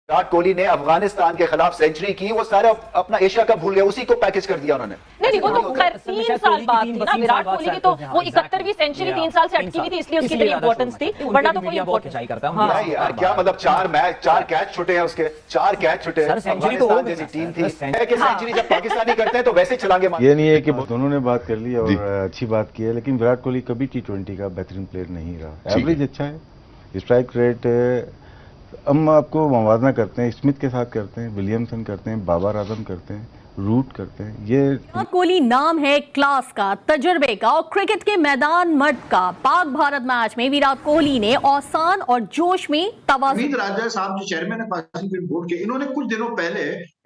विराट कोहली ने अफगानिस्तान के खिलाफ सेंचुरी की, वो सारा अपना एशिया कप भूल गया, उसी को पैकेज कर दिया उन्होंने। नहीं, वो तो खैर 3 साल बाद थी ना विराट कोहली की, तो वो 71वीं सेंचुरी 3 साल से अटकी हुई थी, इसलिए उसकी इतनी इंपॉर्टेंस थी, वरना तो कोई इंपॉर्टेंस नहीं करता। हाँ यार, क्या मतलब 4 कैच छूटे हैं उसके, 4 कैच छूटे हैं। अफगानिस्तान जैसी टीम थी कि सेंचुरी जब पाकिस्तानी करते हैं तो वैसे चलांगे। ये नहीं है कि दोनों ने बात कर ली और अच्छी बात की है, लेकिन विराट कोहली कभी T20 का बेहतरीन प्लेयर नहीं रहा। एवरेज अच्छा है, स्ट्राइक रेट हम आपको मुवाजना करते हैं, स्मिथ के साथ करते हैं, विलियमसन करते हैं, बाबर आजम करते हैं, रूट करते हैं। ये विराट कोहली नाम है क्लास का, तजुर्बे का और क्रिकेट के मैदान मर्द का। पाक भारत मैच में विराट कोहली ने औसान और जोश में तवाज़ुन। रमीज राजा साहब जो चेयरमैन है पाकिस्तान क्रिकेट बोर्ड के, इन्होंने कुछ दिनों पहले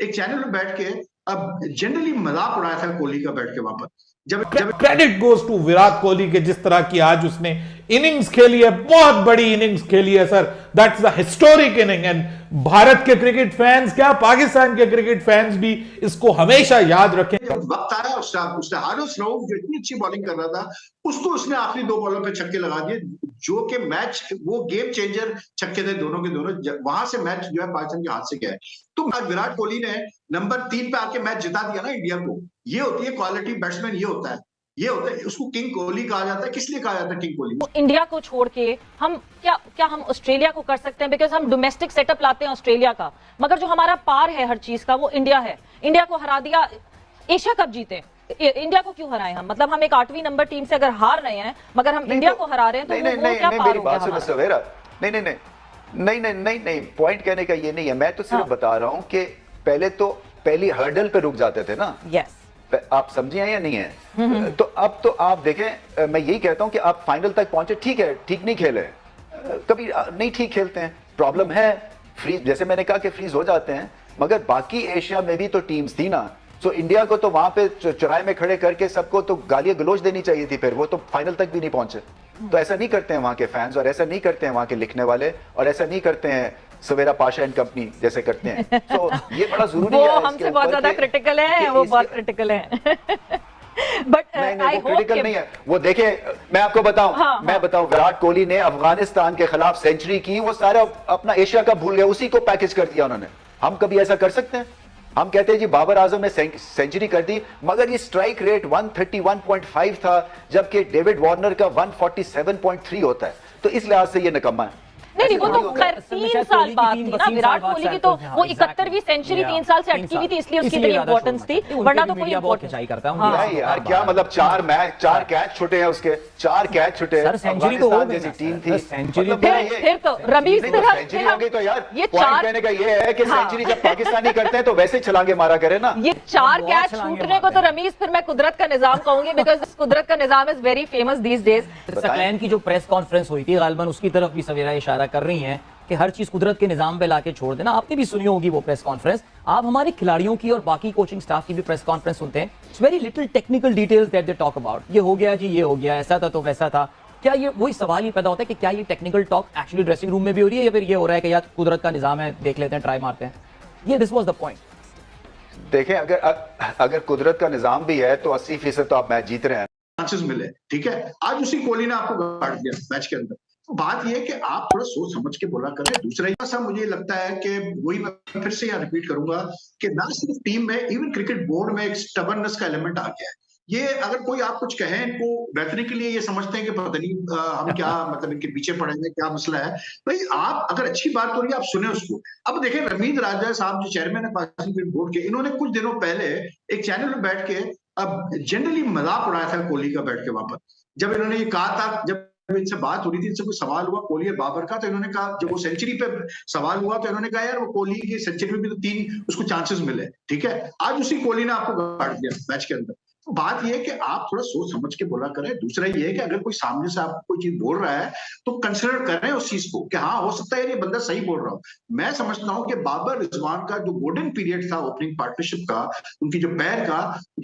एक चैनल पर बैठ के अब जनरली मजाक उड़ाया था कोहली का बैठ के वहां पर। जब credit goes to Virat Kohli के जिस तरह की आज उसने इनिंग्स खेली है, बहुत बड़ी इनिंग्स खेली है sir, that's the historic inning. And Bharat के क्रिकेट फैंस क्या, पाकिस्तान के क्रिकेट फैंस भी इसको हमेशा याद रखें। जब वक्त आया उसने हारिस रऊफ जो इतनी अच्छी बॉलिंग कर रहा था, उसको उसने आखिरी 2 बॉलों पे छक्के लगा दिए, जो कि मैच वो गेम चेंजर छक्के थे दोनों के दोनों। वहां से मैच जो है पाकिस्तान के हाथ से गया है। तो विराट कोहली ने नंबर 3 पे आके मैच जिता दिया ना इंडिया को। ये होती है क्वालिटी बैट्समैन, ये होता है उसको किंग कोहली कहा जाता है। किस लिए कहा जाता है किंग कोहली? तो इंडिया को छोड़ के हम क्या हम ऑस्ट्रेलिया को कर सकते हैं? बिकॉज हम डोमेस्टिक सेटअप लाते हैं ऑस्ट्रेलिया का, मगर जो हमारा पार है हर चीज का वो इंडिया है। इंडिया को हरा दिया, एशिया कप जीते, इंडिया को क्यों हराए हम? मतलब हम एक 8वीं नंबर टीम से अगर हार रहे हैं मगर हम इंडिया को हरा रहे हैं, तो वो क्या पार हो गया? सवेरा नहीं, पॉइंट कहने का ये नहीं है। मैं तो सिर्फ बता रहा हूं कि पहले तो पहली हर्डल पे रुक जाते थे ना। यस, आप समझे हैं या नहीं है? तो अब तो आप देखें, मैं यही कहता हूं कि आप फाइनल तक पहुंचे, ठीक है, ठीक नहीं खेले, कभी नहीं ठीक खेलते हैं, प्रॉब्लम है, फ्रीज, जैसे मैंने कहा कि फ्रीज हो जाते हैं, मगर बाकी एशिया में भी तो टीम्स थी ना। तो इंडिया को तो वहां पे चौराहे में खड़े करके सबको तो गालियां गलोच देनी चाहिए थी, फिर वो तो फाइनल तक भी नहीं पहुंचे। तो ऐसा नहीं करते हैं वहां के फैंस, और ऐसा नहीं करते हैं वहां के लिखने वाले, और ऐसा नहीं करते हैं सवेरा पाशा एंड कंपनी जैसे करते हैं। तो ये बड़ा जरूरी है। वो हमसे बहुत ज्यादा क्रिटिकल है, वो बहुत क्रिटिकल है। बट नहीं, वो क्रिटिकल नहीं है। वो देखे, मैं आपको बताऊं, मैं बताऊं, विराट कोहली ने अफगानिस्तान के खिलाफ सेंचुरी की, वो सारा अपना एशिया कप भूल गया, उसी को पैकेज कर दिया उन्होंने। हम कभी ऐसा कर सकते हैं? हम कहते हैं जी बाबर आजम ने सेंचुरी कर दी, मगर ये स्ट्राइक रेट 131.5 था, जबकि डेविड वार्नर का 147.3 होता है। तो इस लिहाज से ये निकम्मा है। नहीं, वो तो खैर 3 साल बाद थी ना विराट कोहली की, तो वो 71वीं सेंचुरी 3 साल से अटकी हुई थी, इसलिए उसकी इतनी इंपॉर्टेंस थी, वरना तो कोई इंपॉर्टेंस नहीं करता। यार, क्या मतलब 4 कैच छूटे हैं उसके, 4 कैच छूटे हैं। सेंचुरी तो हो जैसी टीम थी, फिर तो रमीज सेंचुरी हो गई। तो यार ये कहने का ये है कि सेंचुरी जब पाकिस्तानी करते हैं तो वैसे छलांगे मारा करे ना। ये 4 कैच छूटने को तो रमीज, फिर मैं कुदरत का निजाम कहूंगी, बिकॉज कुदरत का निजाम is very famous these days. Saqlain की जो प्रेस कॉन्फ्रेंस हुई थी, गालिबन उसकी तरफ भी सवेरा इशारा कर रही हैं कि हर चीज कुदरत के निजाम पे लाके छोड़ देना। आपने भी सुनी होगी वो प्रेस कॉन्फ्रेंस। आप हमारे खिलाड़ियों की और बाकी कोचिंग स्टाफ की भी प्रेस कॉन्फ्रेंस सुनते हैं, it's very little technical details that they talk about. ये हो गया जी, ये हो गया, ऐसा था तो वैसा था। क्या ये वही सवाल ये पैदा होता है कि क्या ये technical talk actually dressing room में भी हो रही है, या फिर ये हो रहा है कि यार कुदरत का निजाम है, देख लेते हैं, ट्राई मारते हैं? ये दिस वाज द पॉइंट। देखें, अगर कुदरत का निजाम भी है तो 80% तो आप मैच जीत रहे हैं। चांसेस मिले, ठीक है, आज उसी कोहली ने आपको काट दिया मैच के अंदर। बात यह है कि आप थोड़ा सोच समझ के बोला करें। दूसरा ऐसा मुझे लगता है कि वही मैं फिर से यहाँ रिपीट करूंगा कि ना सिर्फ टीम में, इवन क्रिकेट बोर्ड में एक स्टबर्ननेस का एलिमेंट आ गया है। ये अगर कोई आप कुछ कहें, इनको बेहतरी के लिए ये समझते हैं कि पता नहीं हम क्या मतलब इनके पीछे पड़ेंगे, क्या मसला है। भाई आप अगर अच्छी बात हो रही है आप सुने उसको। अब देखें, रमीज राजा साहब जो चेयरमैन है पाकिस्तान क्रिकेट बोर्ड के, इन्होंने कुछ दिनों पहले एक चैनल पर बैठ के अब जनरली मजाक उड़ाया था कोहली का बैठ के वहां पर। जब इन्होंने ये कहा था, जब इनसे बात हो रही थी, इनसे कोई सवाल हुआ कोहली और बाबर का, तो इन्होंने कहा, जब वो सेंचुरी पे सवाल हुआ तो इन्होंने कहा यार वो कोहली की सेंचुरी में भी तो 3 उसको चांसेस मिले, ठीक है, आज उसी कोहली ने आपको काट दिया मैच के अंदर। तो बात यह है कि आप थोड़ा सोच समझ के बोला करें। दूसरा ये है कि अगर कोई सामने से आपको कोई चीज बोल रहा है तो कंसिडर करें उस चीज को कि हाँ हो सकता है ये बंदा सही बोल रहा हो। मैं समझता हूं कि बाबर रिजवान का जो गोल्डन पीरियड था ओपनिंग पार्टनरशिप का, उनकी जो पैर का,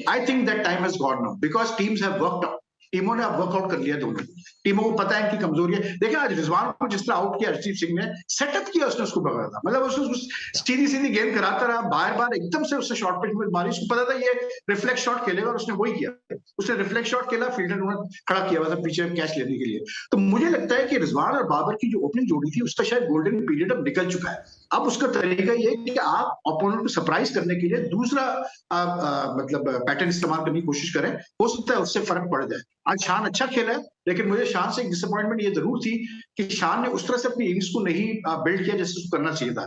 I think that time has gone now, because teams have worked out. टीमों ने अब वर्कआउट कर लिया, दोनों टीमों को पता है इनकी कमजोरी है। देखिए आज रिजवान को जिस तरह आउट किया हरजीत सिंह ने, सेटअप किया उसने, उसको पकड़ा था, मतलब उसको सीधी सीधी गेंद कराता रहा, बार बार एकदम से उससे शॉर्ट पिच में मारी, उसको पता था ये रिफ्लेक्स शॉट खेलेगा, और उसने वही किया। उसने रिफ्लेक्स शॉट खेला, फील्डर उन्होंने खड़ा किया हुआ था पीछे कैच लेने के लिए। तो मुझे लगता है कि रिजवान और बाबर की जो ओपनिंग जोड़ी थी उसका शायद गोल्डन पीरियड अब निकल चुका है। अब उसका तरीका ये है कि आप ओपोनेंट को सरप्राइज करने के लिए दूसरा मतलब पैटर्न इस्तेमाल करने की कोशिश करें, हो सकता है उससे फर्क पड़ जाए। आज शान अच्छा खेला है, लेकिन मुझे शान से एक डिसअपॉइंटमेंट ये जरूर थी कि शान ने उस तरह से अपनी इनिंग्स को नहीं बिल्ड किया जैसे उसको करना चाहिए था,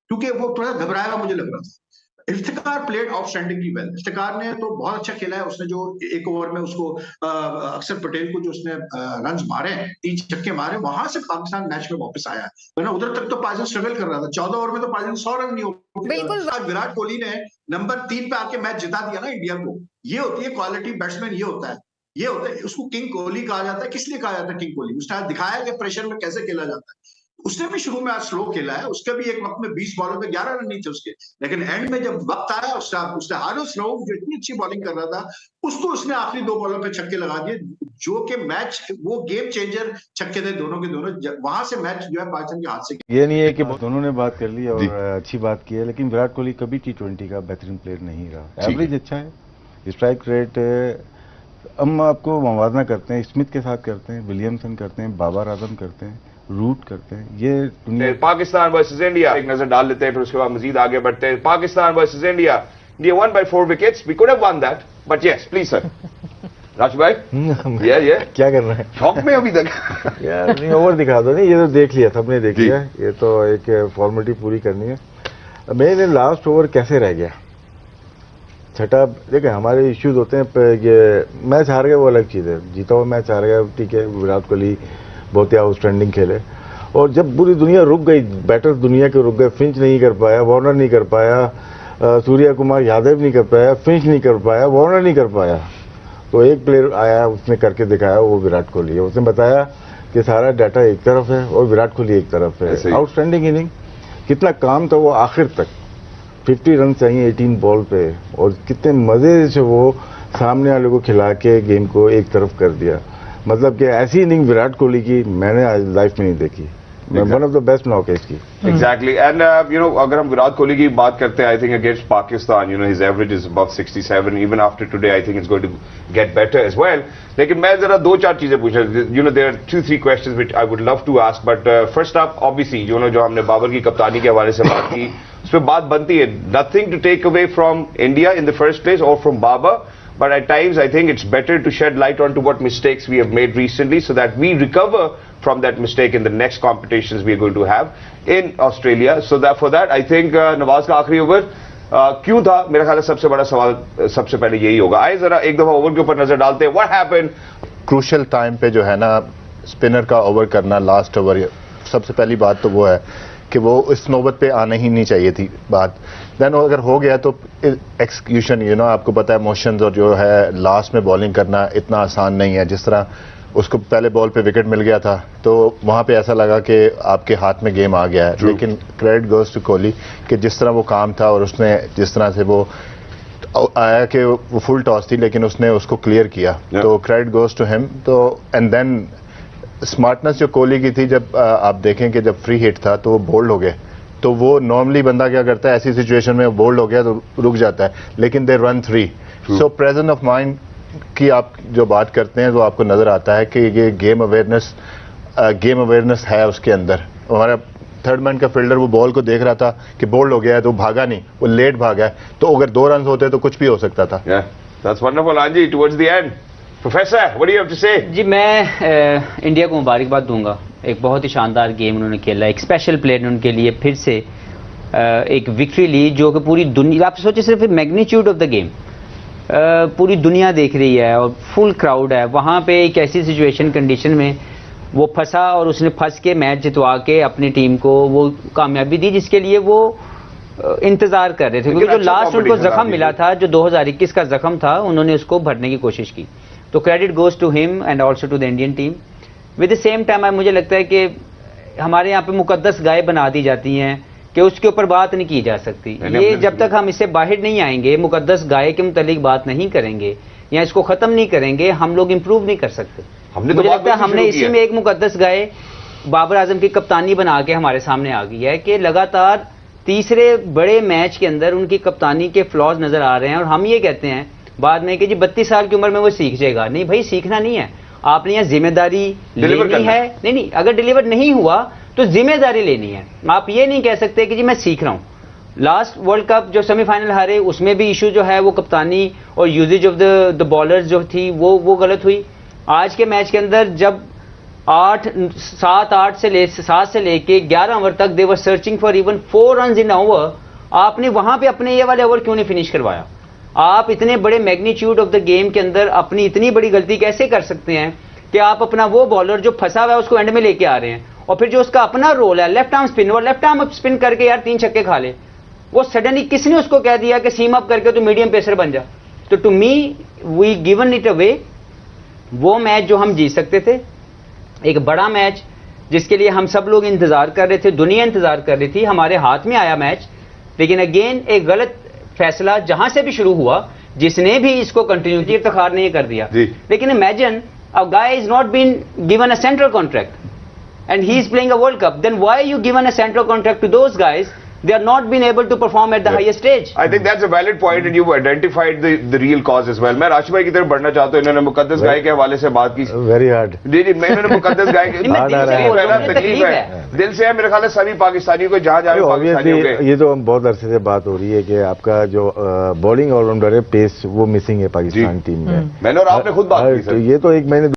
क्योंकि वो थोड़ा घबराया हुआ मुझे लग रहा था। Iftikhar played outstandingly well. Iftikhar ने तो बहुत अच्छा खेला है, उसने जो एक ओवर में उसको अक्षर पटेल को जो उसने रन मारे, 3 छक्के मारे, वहां से पाकिस्तान मैच में वापस आया, वरना उधर तक तो पाकिस्तान स्ट्रगल कर रहा था। 14 ओवर में तो पाकिस्तान 100 रन नहीं हो। बिल्कुल। विराट कोहली ने नंबर 3 पे आके मैच जिता दिया ना इंडिया को। ये होती है क्वालिटी बैट्समैन, ये होता है, उसको किंग कोहली कहा जाता है। किस लिए कहा जाता है किंग कोहली? उसने दिखाया कि प्रेशर में कैसे खेला जाता है। उसने भी शुरू में आज स्लो खेला है, उसका भी एक वक्त में 20 बॉलों पे 11 रन नहीं थे उसके, लेकिन एंड में जब वक्त आया उसने हारिस रऊफ जो इतनी अच्छी बॉलिंग कर रहा था, उसको उसने आखिरी 2 बॉलों पे छक्के लगा दिए, जो कि मैच वो गेम चेंजर छक्के थे दोनों के दोनों। वहां से मैच जो है पाकिस्तान के हाथ से। ये नहीं है कि दोनों ने बात कर ली और अच्छी बात की है, लेकिन विराट कोहली कभी T20 का बेहतरीन प्लेयर नहीं रहा। एवरेज अच्छा है, स्ट्राइक रेट हम आपको मुवाजना करते हैं, स्मिथ के साथ करते हैं, विलियमसन करते हैं, बाबर आजम करते हैं, रूट करते हैं। ये दुनिया पाकिस्तान वर्सेस इंडिया एक नजर डाल लेते हैं, फिर उसके बाद मजीद आगे बढ़ते हैं। Pakistan versus India, India won by 4 wickets. We could have won that, but yes, please sir. Raju भाई, ये क्या कर रहे हैं? शौक में अभी तक यार नहीं, ओवर दिखा दो। नहीं, ये तो देख लिया, सबने देख लिया, ये तो एक फॉर्मेलिटी पूरी करनी है। मैंने लास्ट ओवर कैसे रह गया, छठा, देखिए हमारे इश्यूज होते हैं। ये मैच हार गए वो अलग चीज़ है, जीता हुआ मैच हार गया, ठीक है, विराट कोहली बहुत ही आउटस्टैंडिंग खेले, और जब पूरी दुनिया रुक गई, बैटर्स दुनिया के रुक गए, फिंच नहीं कर पाया, वार्नर नहीं कर पाया, सूर्या कुमार यादव नहीं कर पाया, फिंच नहीं कर पाया, वार्नर नहीं कर पाया, तो एक प्लेयर आया, उसने करके दिखाया, वो विराट कोहली है। उसने बताया कि सारा डाटा एक तरफ है और विराट कोहली एक तरफ है। आउटस्टैंडिंग इनिंग, कितना काम था वो आखिर तक, 50 रन चाहिए 18 बॉल पे, और कितने मजे से वो सामने वाले को खिला के गेम को एक तरफ कर दिया। मतलब कि ऐसी इनिंग विराट कोहली की मैंने आज लाइफ में नहीं देखी। One of the best knockouts की। एग्जैक्टली, एंड यू नो, अगर हम विराट कोहली की बात करते हैं, I think against Pakistan, you know, his average is above 67, even after today I think it's going to get better as well. लेकिन मैं जरा 2-4 चीजें पूछ रहा हूं, you know, there are 2-3 questions which I would love to ask, but first of obviously you know, जो हमने बाबर की कप्तानी के हवाले से बात की, उस पर बात बनती है, nothing to take away from India in the first place और from Babar, but at times I think it's better to shed light onto what mistakes we have made recently so that we recover from that mistake in the next competitions we are going to have in Australia. So that for that I think Nawaz का आखिरी over क्यों था, मेरा ख्याल है सबसे बड़ा सवाल सबसे पहले यही होगा। आइए जरा एक दफा ओवर के ऊपर नजर डालते हैं। What happened? क्रूशल टाइम पे जो है ना, स्पिनर का ओवर करना, लास्ट ओवर, सबसे पहली बात तो वो है कि वो इस नौबत पे आना ही नहीं चाहिए थी बात। देन अगर हो गया तो एक्सक्यूशन, यू नो, आपको पता है मोशंस और जो है लास्ट में बॉलिंग करना इतना आसान नहीं है। जिस तरह उसको पहले बॉल पे विकेट मिल गया था तो वहां पे ऐसा लगा कि आपके हाथ में गेम आ गया है। लेकिन क्रेडिट गोज टू कोहली कि जिस तरह वो काम था और उसने जिस तरह से वो आया कि वो फुल टॉस थी लेकिन उसने उसको क्लियर किया, तो क्रेडिट गोज टू हिम। तो एंड देन स्मार्टनेस जो कोहली की थी, जब आप देखें कि जब फ्री हिट था तो वो बोल्ड हो गए, तो वो नॉर्मली बंदा क्या करता है ऐसी सिचुएशन में, बोल्ड हो गया तो रुक जाता है, लेकिन they run 3। So presence of mind की आप जो बात करते हैं वो आपको नजर आता है कि ये गेम अवेयरनेस है उसके अंदर। हमारा थर्ड मैन का फील्डर वो बॉल को देख रहा था कि बोल्ड हो गया है तो भागा नहीं, वो लेट भागा है, तो अगर 2 रन होते तो कुछ भी हो सकता था। That's wonderful, Anji. Towards the end, Professor, what do you have to say? जी, मैं इंडिया को मुबारकबाद दूंगा, एक बहुत ही शानदार गेम उन्होंने खेला, एक स्पेशल प्लेयर ने उनके लिए फिर से एक विक्ट्री ली, जो कि पूरी दुनिया, आप सोचिए सिर्फ मैग्नीट्यूड ऑफ द गेम, पूरी दुनिया देख रही है और फुल क्राउड है वहाँ पे। एक ऐसी सिचुएशन कंडीशन में वो फंसा और उसने फंस के मैच जितवा के अपनी टीम को वो कामयाबी दी जिसके लिए वो इंतजार कर रहे थे, क्योंकि जो लास्ट उनको जख्म मिला था, जो 2021 का जख्म था, उन्होंने उसको भरने की कोशिश की। तो credit goes to him and also to the Indian team. With the same time मुझे लगता है कि हमारे यहाँ पे मुकद्दस गाय बना दी जाती हैं कि उसके ऊपर बात नहीं की जा सकती। ये जब तक हम इससे बाहर नहीं आएंगे, मुकद्दस गाय के मुतालिक बात नहीं करेंगे या इसको खत्म नहीं करेंगे, हम लोग इंप्रूव नहीं कर सकते। मुझे लगता है हमने इसी में एक मुकद्दस गाय बाबर आजम की कप्तानी बना के हमारे सामने आ गई है कि लगातार तीसरे बड़े मैच के अंदर उनकी कप्तानी के फ्लॉज नजर आ रहे हैं, और हम ये कहते हैं बाद में कि जी 32 साल की उम्र में वो सीख जाएगा। नहीं भाई, सीखना नहीं है, आपने यहाँ जिम्मेदारी लेनी है। नहीं, अगर डिलीवर नहीं हुआ तो जिम्मेदारी लेनी है। आप ये नहीं कह सकते कि जी मैं सीख रहा हूं। लास्ट वर्ल्ड कप जो सेमीफाइनल हारे उसमें भी इशू जो है वो कप्तानी और यूजेज ऑफ द बॉलर्स जो थी वो गलत हुई। आज के मैच के अंदर जब 7 से लेके 11 ओवर तक they were searching for even 4 run in over, आपने वहां पे अपने ये वाले ओवर क्यों नहीं फिनिश करवाया? आप इतने बड़े मैग्नीट्यूड ऑफ द गेम के अंदर अपनी इतनी बड़ी गलती कैसे कर सकते हैं कि आप अपना वो बॉलर जो फंसा हुआ है उसको एंड में लेके आ रहे हैं, और फिर जो उसका अपना रोल है लेफ्ट आर्म स्पिन, वो लेफ्ट आर्म स्पिन करके यार 3 छक्के खा ले, वो सडनली किसने उसको कह दिया कि सीम अप करके तो मीडियम पेसर बन जा? तो to me we given it away. वो मैच जो हम जीत सकते थे, एक बड़ा मैच जिसके लिए हम सब लोग इंतजार कर रहे थे, दुनिया इंतजार कर रही थी, हमारे हाथ में आया मैच, लेकिन अगेन एक गलत फैसला जहां से भी शुरू हुआ, जिसने भी इसको कंटिन्यूटी इफ्तिखार नहीं कर दिया। लेकिन imagine a guy is not been given a central contract and he is playing a world cup, then why you given a central contract to those guys? They are not been able to perform at the highest stage. I think that's a valid point and you've identified the real cause as well. मैं राशिद भाई की तरफ बढ़ना चाहता हूँ। इन्होंने मुकद्दस गाय के हवाले से बात की। Very hard. जी जी, मैं इन्होंने मुकद्दस गाय के तकलीफ है, दिल से है, मेरे ख्याल है सभी पाकिस्तानियों को जहाँ जहाँ पाकिस्तानियों के। ये तो बहुत अरसे से बात हो रही है कि आपका जो बॉलिंग ऑलराउंडर है पेस वो मिसिंग है पाकिस्तान टीम में। मैंने और आपने खुद बात की सर। ये तो एक महीने